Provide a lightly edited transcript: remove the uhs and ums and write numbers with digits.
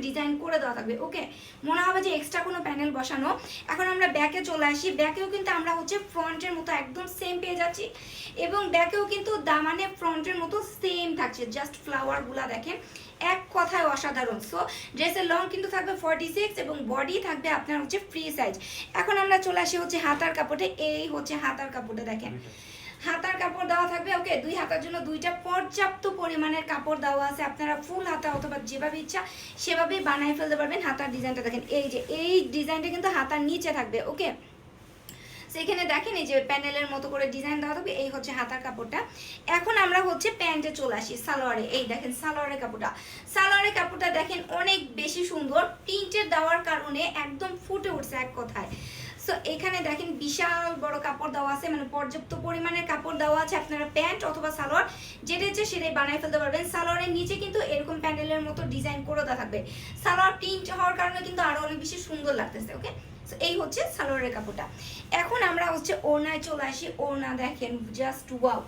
Design করে দেওয়া থাকবে। ওকে, মনে হবে যে এক্সট্রা কোনো প্যানেল বসানো। এখন আমরা ব্যাকে চলে আসি। ব্যাকেও কিন্তু আমরা হচ্ছে ফ্রন্টের মতো একদম সেম পেয়ে যাচ্ছি, এবং ব্যাকেও কিন্তু দামানে ফ্রন্টের মতো সেম থাকছে। জাস্ট ফ্লাওয়ারগুলা দেখেন, এক কথায় অসাধারণ। সো ড্রেসের লং কিন্তু থাকবে 46 এবং বডি থাকবে আপনার হচ্ছে ফ্রি সাইজ। এখন আমরা চলে আসি হচ্ছে হাতার কাপড়ে। এই হচ্ছে হাতার কাপড়টা দেখেন, হাতার কাপড় দেওয়া থাকবে। ওকে, 2 হাতার জন্য 2টা পর্যাপ্ত পরিমাণের কাপড় দেওয়া আছে। আপনারা ফুল হাতা অথবা যেভাবে ইচ্ছা সেভাবেই বানায় ফেলতে পারবেন। হাতার ডিজাইনটা দেখেন, এই যে এই ডিজাইনটা কিন্তু হাতার নিচে থাকবে। ওকে, সেখানে দেখেন এই যে প্যানেলের মতো করে ডিজাইন দেওয়া থাকবে। এই হচ্ছে হাতার কাপড়টা। এখন আমরা হচ্ছে প্যান্টে চলে আসি, সালোয়ারে। এই দেখেন সালোয়ারের কাপড়টা, সালোয়ারের কাপড়টা দেখেন অনেক বেশি সুন্দর। প্রিন্টের দেওয়ার কারণে একদম ফুটে উঠছে এক কথায়। সো এখানে দেখেন বিশাল বড় কাপড় দেওয়া আছে, মানে পর্যাপ্ত পরিমাণের কাপড় দেওয়া আছে। আপনারা প্যান্ট অথবা সালোয়ার যেটা ইচ্ছে সেটাই বানাই ফেলতে পারবেন। সালোয়ারের নিচে কিন্তু এরকম প্যানেলের মতো ডিজাইন করে দেওয়া থাকবে। সালোয়ার প্রিন্ট হওয়ার কারণে কিন্তু আরো অনেক বেশি সুন্দর লাগতেছে। ওকে, এই হচ্ছে সালোয়ারের কাপড়টা। এখন আমরা হচ্ছে ওড়নায় চলে আসি। ওড়না দেখেন জাস্ট ওয়াও,